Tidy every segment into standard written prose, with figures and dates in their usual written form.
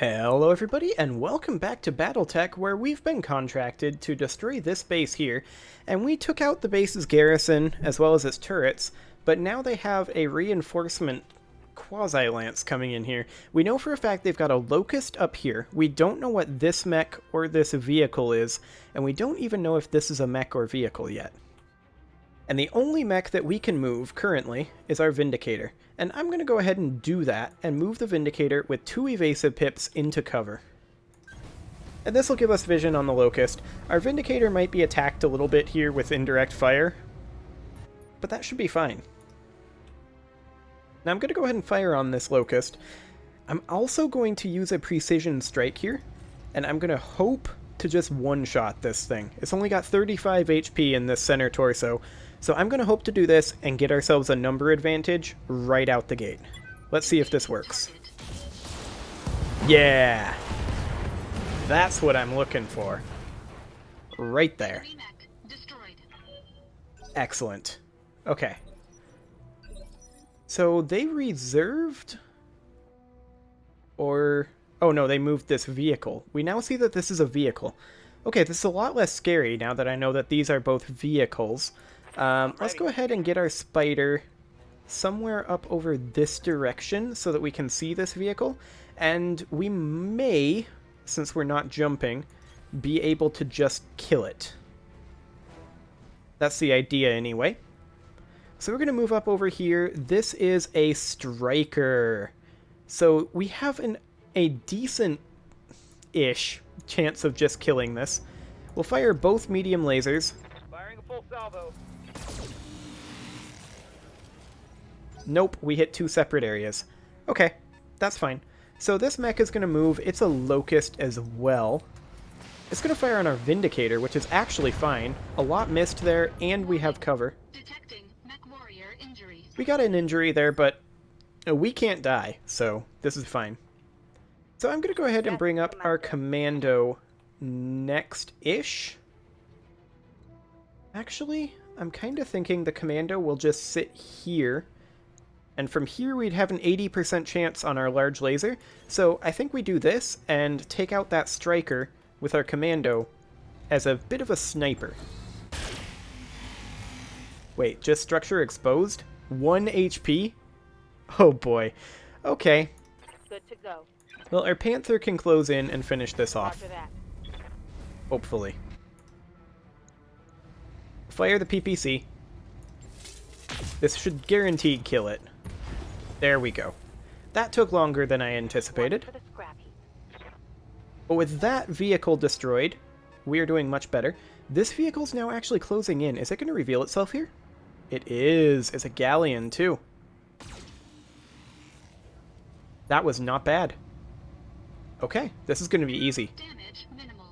Hello everybody, and welcome back to BattleTech, where we've been contracted to destroy this base here, and we took out the base's garrison, as well as its turrets, but now they have a reinforcement quasi-lance coming in here. We know for a fact they've got a Locust up here. We don't know what this mech or this vehicle is, and we don't even know if this is a mech or vehicle yet. And the only mech that we can move currently is our Vindicator. And I'm going to go ahead and do that and move the Vindicator with 2 evasive pips into cover. And this will give us vision on the Locust. Our Vindicator might be attacked a little bit here with indirect fire, but that should be fine. Now I'm going to go ahead and fire on this Locust. I'm also going to use a precision strike here, and I'm going to hope to just one-shot this thing. It's only got 35 HP in this center torso, so I'm going to hope to do this and get ourselves a number advantage right out the gate. Let's see if this works. Yeah! That's what I'm looking for. Right there. Excellent. Okay. So they reserved? Or... oh no, they moved this vehicle. We now see that this is a vehicle. Okay, this is a lot less scary now that I know that these are both vehicles. Let's go ahead and get our spider somewhere up over this direction so that we can see this vehicle. And we may, since we're not jumping, be able to just kill it. That's the idea anyway. So we're going to move up over here. This is a striker. So we have a decent-ish chance of just killing this. We'll fire both medium lasers. Firing a full salvo. Nope, we hit 2 separate areas. Okay, that's fine. So this mech is going to move. It's a Locust as well. It's going to fire on our Vindicator, which is actually fine. A lot missed there, and we have cover. Detecting mech warrior injury. We got an injury there, but we can't die, so this is fine. So I'm going to go ahead and bring up our Commando next-ish. Actually, I'm kind of thinking the Commando will just sit here. And from here, we'd have an 80% chance on our large laser. So I think we do this and take out that striker with our Commando as a bit of a sniper. Wait, just structure exposed? 1 HP? Oh boy. Okay. Good to go. Well, our Panther can close in and finish this off. Roger that. Hopefully. Fire the PPC. This should guaranteed kill it. There we go. That took longer than I anticipated. But with that vehicle destroyed, we are doing much better. This vehicle's now actually closing in. Is it going to reveal itself here? It is. It's a galleon, too. That was not bad. Okay, this is going to be easy. Damage minimal.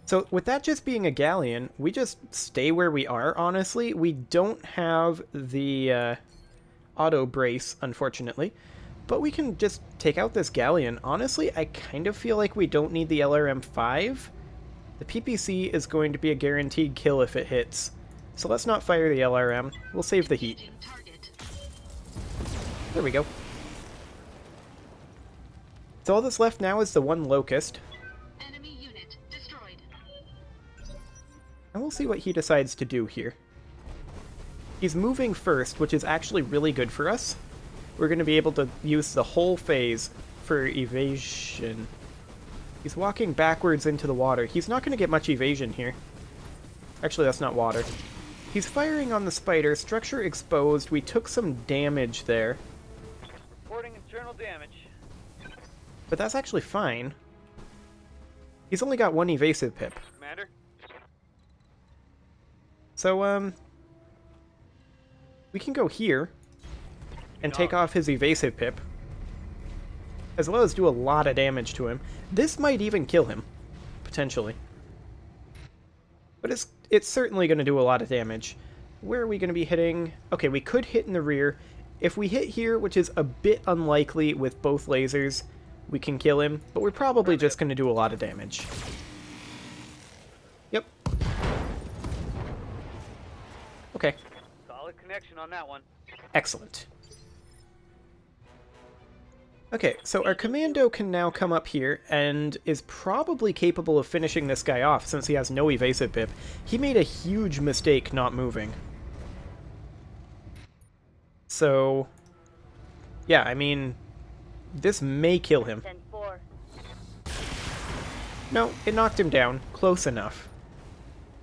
So with that just being a galleon, we just stay where we are, honestly. We don't have the auto brace, unfortunately. But we can just take out this galleon. Honestly, I kind of feel like we don't need the LRM-5. The PPC is going to be a guaranteed kill if it hits. So let's not fire the LRM. We'll save the heat. There we go. So all that's left now is the 1 Locust. Enemy unit destroyed. And we'll see what he decides to do here. He's moving first, which is actually really good for us. We're going to be able to use the whole phase for evasion. He's walking backwards into the water. He's not going to get much evasion here. Actually, that's not water. He's firing on the spider. Structure exposed. We took some damage there. Reporting internal damage. But that's actually fine. He's only got 1 evasive pip. Commander. So, we can go here and take off his evasive pip, as well as do a lot of damage to him. This might even kill him, potentially. But it's certainly going to do a lot of damage. Where are we going to be hitting? Okay, we could hit in the rear. If we hit here, which is a bit unlikely with both lasers, we can kill him, but we're probably just going to do a lot of damage. Yep. Okay. Solid connection on that one. Excellent. Okay, so our commando can now come up here and is probably capable of finishing this guy off since he has no evasive pip. He made a huge mistake not moving. So, yeah, I mean, this may kill him. 10-4. No, it knocked him down. Close enough.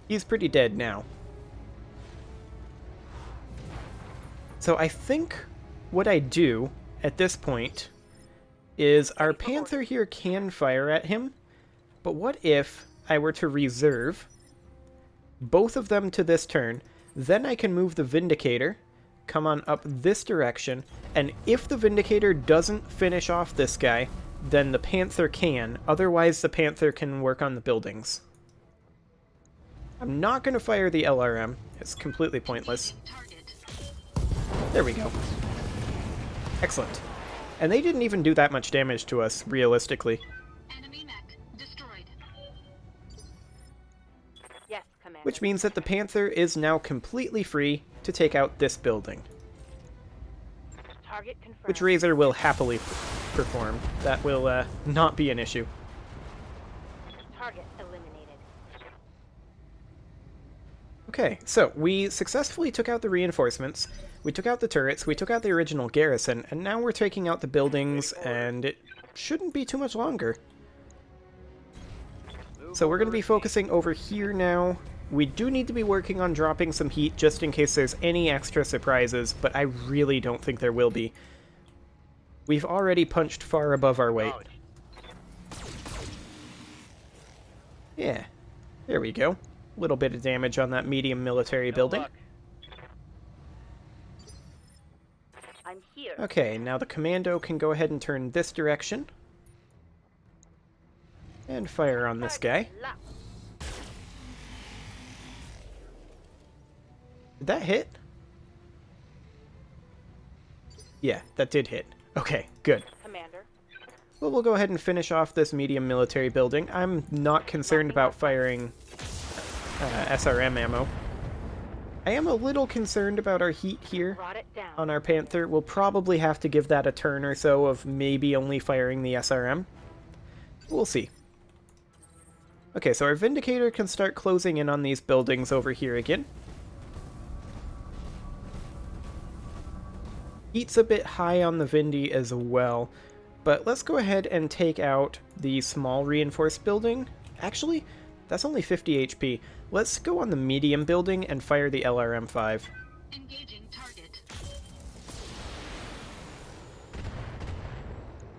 He's pretty dead now. So I think what I do at this point is our Panther here can fire at him, but what if I were to reserve both of them to this turn, then I can move the Vindicator, come on up this direction, and if the Vindicator doesn't finish off this guy, then the Panther can. Otherwise, the Panther can work on the buildings. I'm not going to fire the LRM. It's completely pointless. Target. There we go. Excellent. And they didn't even do that much damage to us, realistically. Enemy mech destroyed. Yes, Commander. Which means that the Panther is now completely free to take out this building. Target confirmed. Which Razor will happily perform. That will not be an issue. Target eliminated. Okay, so we successfully took out the reinforcements, we took out the turrets, we took out the original garrison, and now we're taking out the buildings, and it shouldn't be too much longer. So we're going to be focusing over here now. We do need to be working on dropping some heat just in case there's any extra surprises, but I really don't think there will be. We've already punched far above our weight. Yeah, there we go. Little bit of damage on that medium military building. I'm here. Okay, now the commando can go ahead and turn this direction. And fire on this guy. Did that hit? Yeah, that did hit. Okay, good. Commander. Well, we'll go ahead and finish off this medium military building. I'm not concerned about firing SRM ammo. I am a little concerned about our heat here Brought it down. on our Panther. We'll probably have to give that a turn or so of maybe only firing the SRM. We'll see. Okay, so our Vindicator can start closing in on these buildings over here again. Heat's a bit high on the Vindy as well, but let's go ahead and take out the small reinforced building. Actually, that's only 50 HP. Let's go on the medium building and fire the LRM-5. Engaging target.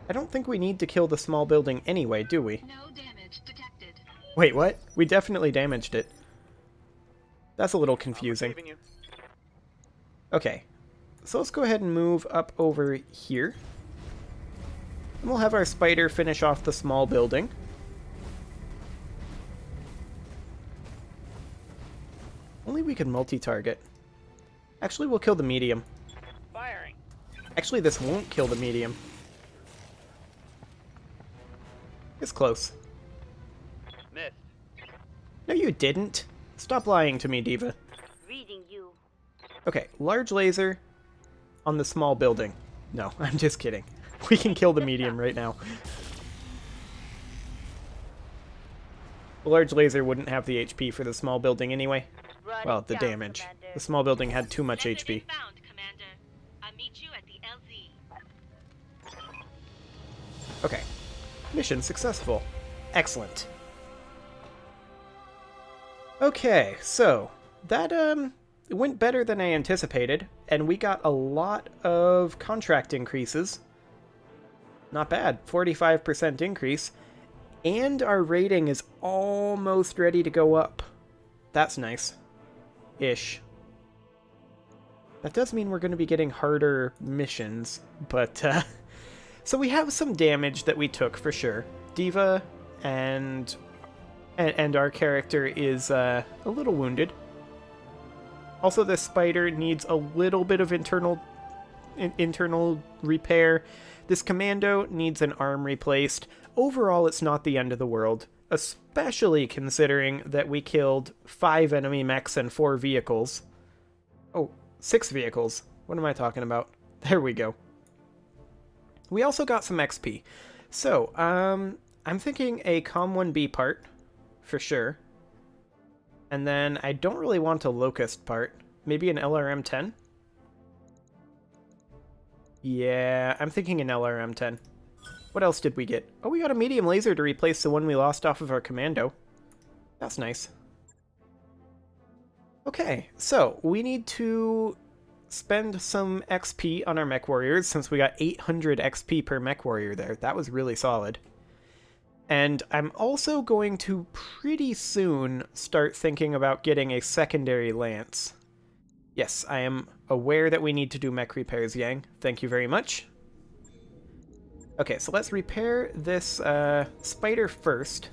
I don't think we need to kill the small building anyway, do we? No damage detected. Wait, what? We definitely damaged it. That's a little confusing. Okay, so let's go ahead and move up over here. And we'll have our Spider finish off the small building. Only we can multi-target. Actually, we'll kill the medium. Firing. Actually, this won't kill the medium. It's close. Missed. No, you didn't. Stop lying to me, Diva. Reading you. Okay, large laser on the small building. No, I'm just kidding. We can kill the medium right now. The large laser wouldn't have the HP for the small building anyway. Run Well, it the down, damage. Commander. The small building had too much Method HP. inbound, Commander. I'll meet you at the LZ. Okay. Mission successful. Excellent. Okay, so that it went better than I anticipated, and we got a lot of contract increases. Not bad, 45% increase, and our rating is almost ready to go up. That's nice. Ish. That does mean we're going to be getting harder missions, but so we have some damage that we took for sure. Diva and our character is a little wounded. Also, the Spider needs a little bit of internal repair. This Commando needs an arm replaced. Overall, it's not the end of the world, especially considering that we killed 5 enemy mechs and 4 vehicles. Oh, 6 vehicles. What am I talking about? There we go. We also got some XP. So, I'm thinking a Com-1B part, for sure. And then I don't really want a Locust part. Maybe an LRM-10? Yeah, I'm thinking an LRM-10. What else did we get? Oh, we got a medium laser to replace the one we lost off of our commando. That's nice. Okay, so we need to spend some XP on our mech warriors since we got 800 XP per mech warrior there. That was really solid. And I'm also going to pretty soon start thinking about getting a secondary lance. Yes, I am aware that we need to do mech repairs, Yang. Thank you very much. Okay, so let's repair this spider first.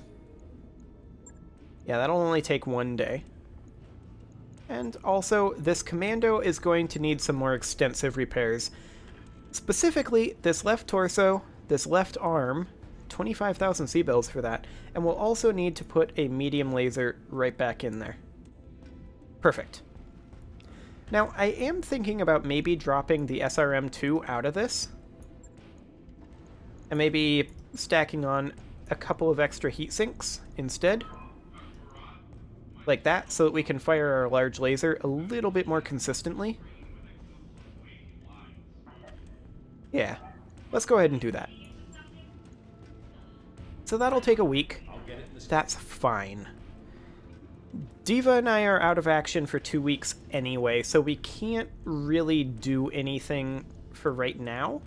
Yeah, that'll only take 1 day. And also, this commando is going to need some more extensive repairs. Specifically, this left torso, this left arm, 25,000 C-bills for that, and we'll also need to put a medium laser right back in there. Perfect. Now, I am thinking about maybe dropping the SRM-2 out of this, and maybe stacking on a couple of extra heat sinks instead. Like that, so that we can fire our large laser a little bit more consistently. Yeah, let's go ahead and do that. So that'll take a week. That's fine. Diva and I are out of action for 2 weeks anyway, so we can't really do anything for right now.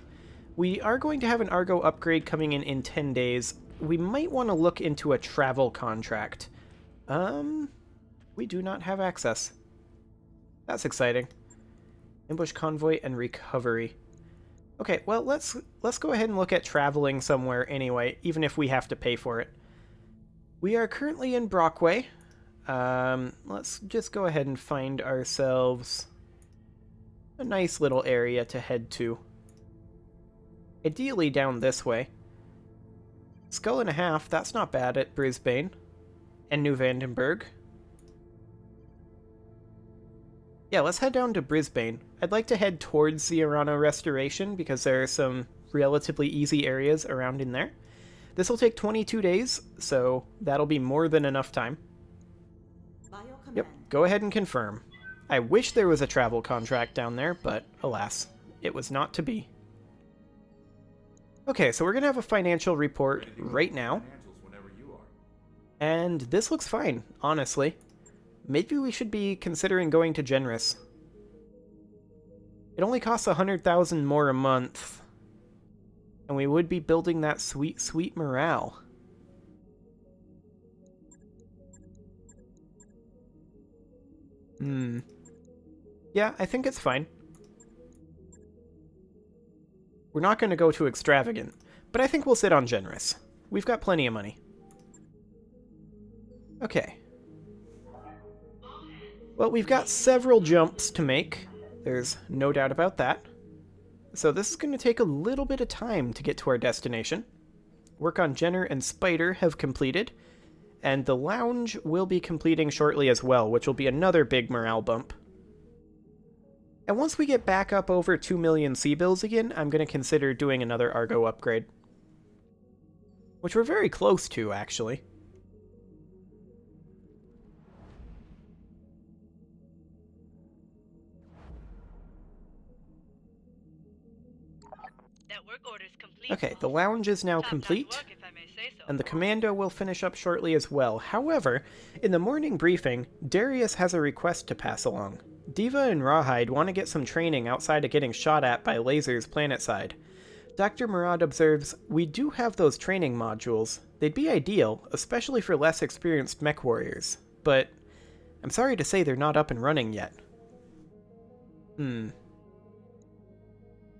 We are going to have an Argo upgrade coming in 10 days. We might want to look into a travel contract. We do not have access. That's exciting. Ambush convoy and recovery. Okay, well, let's go ahead and look at traveling somewhere anyway, even if we have to pay for it. We are currently in Brockway. Let's just go ahead and find ourselves a nice little area to head to. Ideally down this way. Skull and a half, that's not bad at Brisbane. And New Vandenberg. Yeah, let's head down to Brisbane. I'd like to head towards the Arano Restoration because there are some relatively easy areas around in there. This will take 22 days, so that'll be more than enough time. Yep, go ahead and confirm. I wish there was a travel contract down there, but alas, it was not to be. Okay, so we're going to have a financial report right now. And this looks fine, honestly. Maybe we should be considering going to Generous. It only costs 100,000 more a month. And we would be building that sweet, sweet morale. Yeah, I think it's fine. We're not going to go too extravagant, but I think we'll sit on Generous. We've got plenty of money. Okay. Well, we've got several jumps to make. There's no doubt about that. So this is going to take a little bit of time to get to our destination. Work on Jenner and Spider have completed, and the Lounge will be completing shortly as well, which will be another big morale bump. And once we get back up over 2 million C-bills again, I'm going to consider doing another Argo upgrade. Which we're very close to, actually. Okay, the Lounge is now complete, and the Commando will finish up shortly as well. However, in the morning briefing, Darius has a request to pass along. Diva and Rawhide want to get some training outside of getting shot at by lasers planetside. Dr. Murad observes, "We do have those training modules. They'd be ideal, especially for less experienced mech warriors. But I'm sorry to say they're not up and running yet."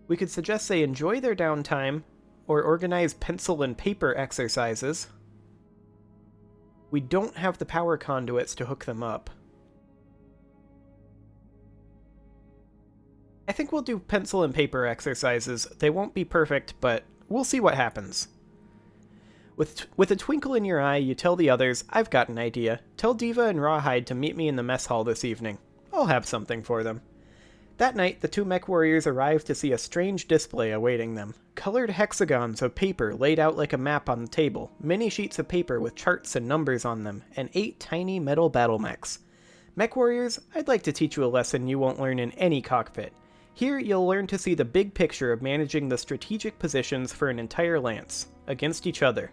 We could suggest they enjoy their downtime, or organize pencil and paper exercises. We don't have the power conduits to hook them up. I think we'll do pencil and paper exercises. They won't be perfect, but we'll see what happens. With a twinkle in your eye, you tell the others, "I've got an idea. Tell Diva and Rawhide to meet me in the mess hall this evening. I'll have something for them." That night, the two mech warriors arrived to see a strange display awaiting them. Colored hexagons of paper laid out like a map on the table, many sheets of paper with charts and numbers on them, and 8 tiny metal battle mechs. Mech warriors, I'd like to teach you a lesson you won't learn in any cockpit. Here, you'll learn to see the big picture of managing the strategic positions for an entire lance, against each other.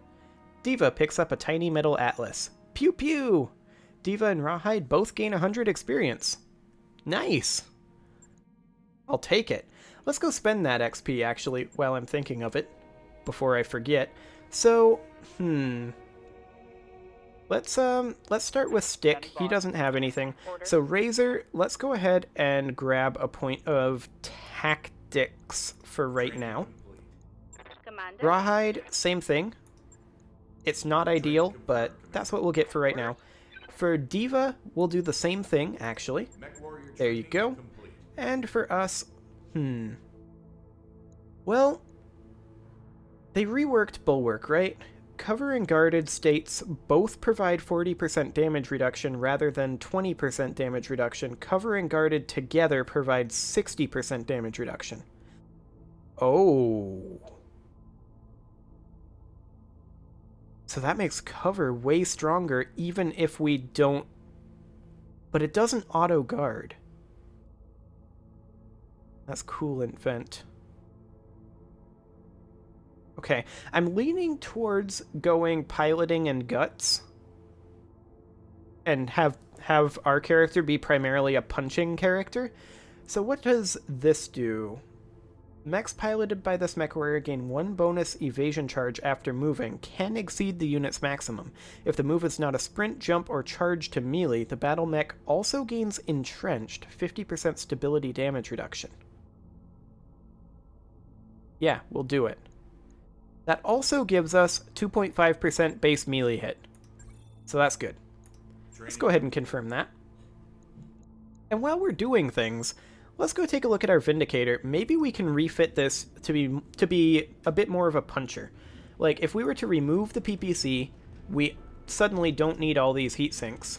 Diva picks up a tiny metal atlas. Pew pew! Diva and Rawhide both gain 100 experience. Nice! I'll take it. Let's go spend that XP, actually, while I'm thinking of it, before I forget. So, Let's start with Stick. He doesn't have anything. So Razor, let's go ahead and grab a point of tactics for right now. Commander. Rawhide, same thing. It's not ideal, but that's what we'll get for right now. For Diva, we'll do the same thing, actually. There you go. And for us, well, they reworked Bulwark, right? Cover and Guarded states both provide 40% damage reduction rather than 20% damage reduction. Cover and Guarded together provide 60% damage reduction. Oh. So that makes cover way stronger even if we don't... But it doesn't auto-guard. That's coolant vent. Okay, I'm leaning towards going piloting and guts. And have our character be primarily a punching character. So what does this do? Mechs piloted by this mech warrior gain 1 bonus evasion charge after moving, can exceed the unit's maximum. If the move is not a sprint, jump, or charge to melee, the battle mech also gains entrenched 50% stability damage reduction. Yeah, we'll do it. That also gives us 2.5% base melee hit. So that's good. Let's go ahead and confirm that. And while we're doing things, let's go take a look at our Vindicator. Maybe we can refit this to be a bit more of a puncher. Like, if we were to remove the PPC, we suddenly don't need all these heat sinks.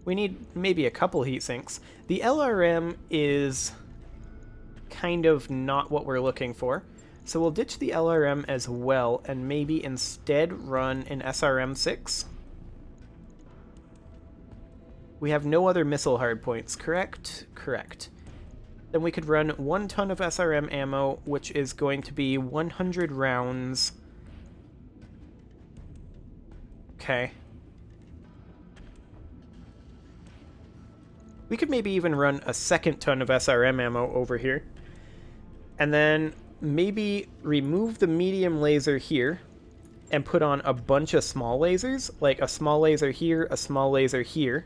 We need maybe a couple heat sinks. The LRM is kind of not what we're looking for. So we'll ditch the LRM as well and maybe instead run an SRM-6. We have no other missile hardpoints, correct? Correct. Then we could run 1 ton of SRM ammo, which is going to be 100 rounds. Okay. We could maybe even run a 2nd ton of SRM ammo over here. And then maybe remove the medium laser here and put on a bunch of small lasers, like a small laser here, a small laser here.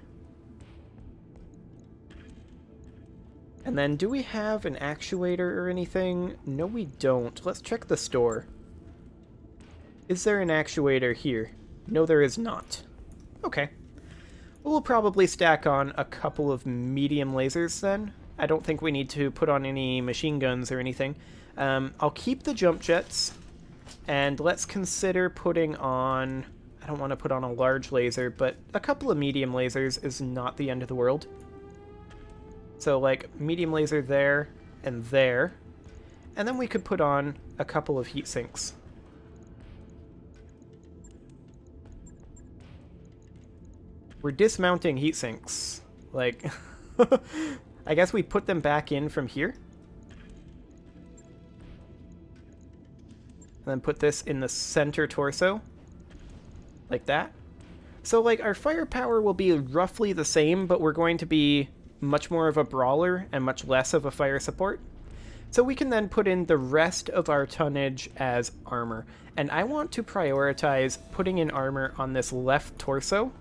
And then, do we have an actuator or anything? No, we don't. Let's check the store. Is there an actuator here? No, there is not. Okay. We'll probably stack on a couple of medium lasers then. I don't think we need to put on any machine guns or anything. I'll keep the jump jets, and let's consider putting on... I don't want to put on a large laser, but a couple of medium lasers is not the end of the world. So, like, medium laser there and there. And then we could put on a couple of heat sinks. We're dismounting heat sinks. Like, I guess we put them back in from here. And then put this in the center torso. Like that. So, like, our firepower will be roughly the same, but we're going to be much more of a brawler and much less of a fire support. So we can then put in the rest of our tonnage as armor. And I want to prioritize putting in armor on this left torso,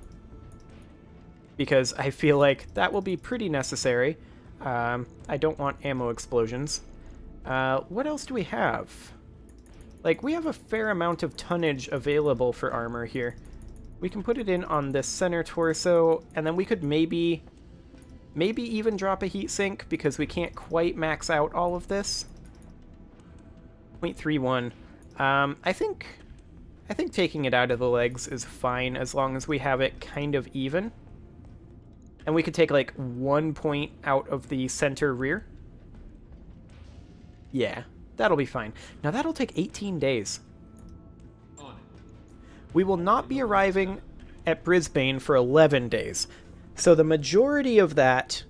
because I feel like that will be pretty necessary. I don't want ammo explosions. What else do we have? Like, we have a fair amount of tonnage available for armor here. We can put it in on this center torso, and then we could maybe even drop a heat sink, because we can't quite max out all of this. 0.31. I think taking it out of the legs is fine, as long as we have it kind of even. And we could take, like, 1 point out of the center rear. Yeah, that'll be fine. Now that'll take 18 days. We will not be arriving at Brisbane for 11 days. So the majority of that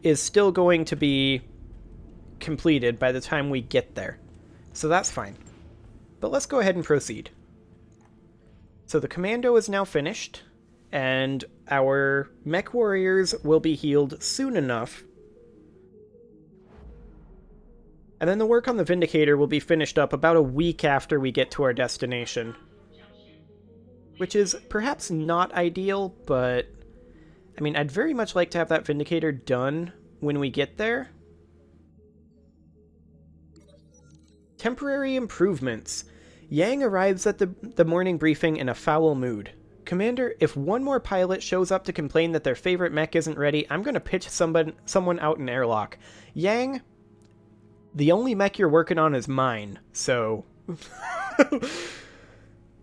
is still going to be completed by the time we get there. So that's fine. But let's go ahead and proceed. So the commando is now finished, and our mech warriors will be healed soon enough. And then the work on the Vindicator will be finished up about a week after we get to our destination. Which is perhaps not ideal, but I mean, I'd very much like to have that Vindicator done when we get there. Temporary improvements. Yang arrives at the morning briefing in a foul mood. Commander, if one more pilot shows up to complain that their favorite mech isn't ready, I'm going to pitch someone out in airlock. Yang, the only mech you're working on is mine, so...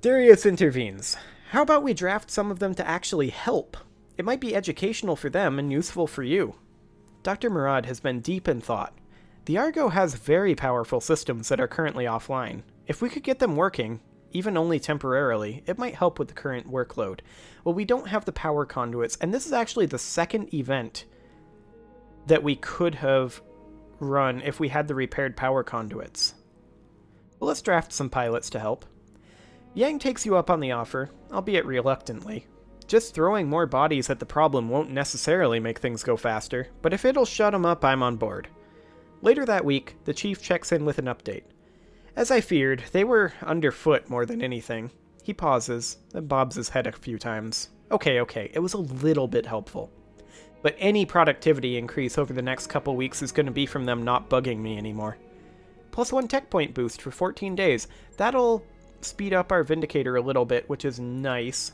Darius intervenes. How about we draft some of them to actually help? It might be educational for them and useful for you. Dr. Murad has been deep in thought. The Argo has very powerful systems that are currently offline. If we could get them working, even only temporarily, it might help with the current workload. Well, we don't have the power conduits, and this is actually the second event that we could have run if we had the repaired power conduits. Well, let's draft some pilots to help. Yang takes you up on the offer, albeit reluctantly. Just throwing more bodies at the problem won't necessarily make things go faster, but if it'll shut them up, I'm on board. Later that week, the chief checks in with an update. As I feared, they were underfoot more than anything. He pauses, then bobs his head a few times. Okay, it was a little bit helpful. But any productivity increase over the next couple weeks is going to be from them not bugging me anymore. +1 tech point boost for 14 days. That'll speed up our Vindicator a little bit, which is nice.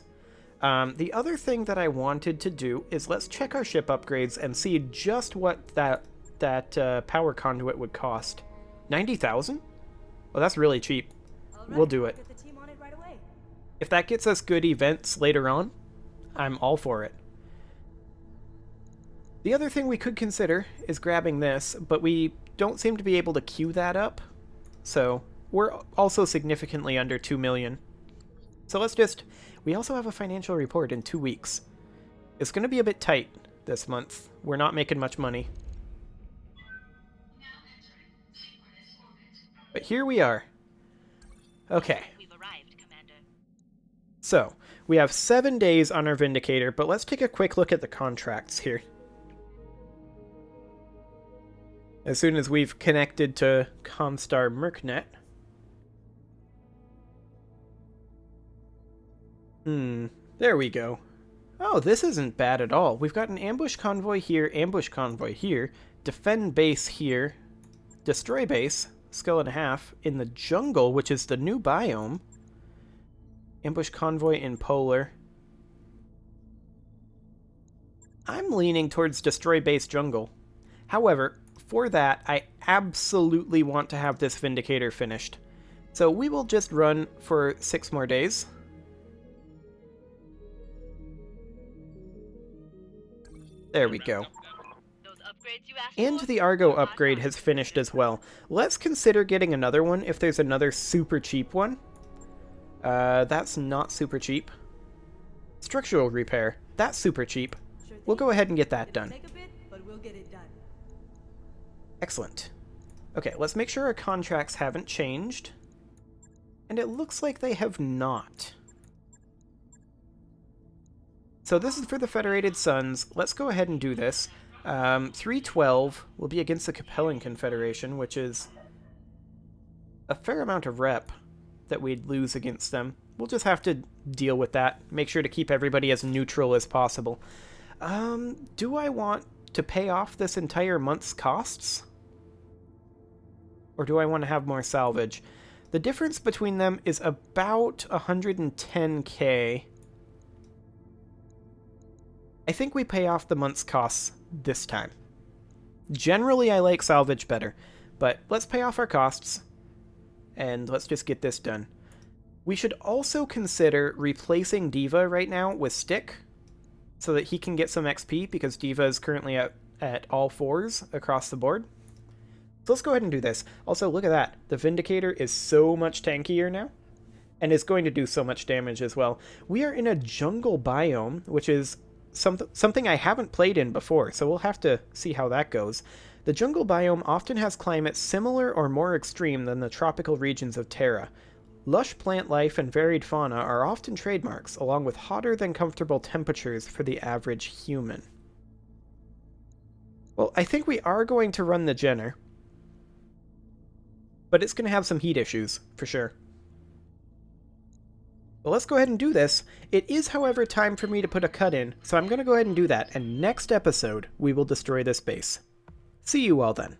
The other thing that I wanted to do is let's check our ship upgrades and see just what that power conduit would cost. 90,000? Well, that's really cheap. We'll do it. Get the team on it right away. If that gets us good events later on, I'm all for it. The other thing we could consider is grabbing this, but we don't seem to be able to queue that up. So we're also significantly under 2 million. So we also have a financial report in 2 weeks. It's going to be a bit tight this month. We're not making much money. But here we are. Okay. We've arrived, Commander. So, we have 7 days on our Vindicator, but let's take a quick look at the contracts here. As soon as we've connected to Comstar Mercnet. There we go. Oh, this isn't bad at all. We've got an ambush convoy here, defend base here, destroy base, skill and a half, in the jungle, which is the new biome, ambush convoy in polar. I'm leaning towards destroy base jungle. However, for that, I absolutely want to have this Vindicator finished. So we will just run for 6 more days. There we go. Those upgrades you asked And for? the Argo upgrade has finished as well. Let's consider getting another one if there's another super cheap one. That's not super cheap. Structural repair. That's super cheap. Sure We'll thing. go ahead and get that It'll done. take a bit, but we'll get it done. Excellent. Okay, let's make sure our contracts haven't changed. And it looks like they have not. So this is for the Federated Suns. Let's go ahead and do this. 312 will be against the Capellan Confederation, which is a fair amount of rep that we'd lose against them. We'll just have to deal with that. Make sure to keep everybody as neutral as possible. Do I want to pay off this entire month's costs? Or do I want to have more salvage? The difference between them is about 110k. I think we pay off the month's costs this time. Generally, I like salvage better, but let's pay off our costs, and let's just get this done. We should also consider replacing Diva right now with Stick, so that he can get some XP, because Diva is currently at all 4s across the board. let's go ahead and do this. Also, look at that. The Vindicator is so much tankier now, and is going to do so much damage as well. We are in a jungle biome, which is something I haven't played in before, so we'll have to see how that goes. The jungle biome often has climates similar or more extreme than the tropical regions of Terra. Lush plant life and varied fauna are often trademarks, along with hotter than comfortable temperatures for the average human. Well, I think we are going to run the Jenner, but it's going to have some heat issues, for sure. But let's go ahead and do this. It is, however, time for me to put a cut in, so I'm going to go ahead and do that, and next episode, we will destroy this base. See you all then.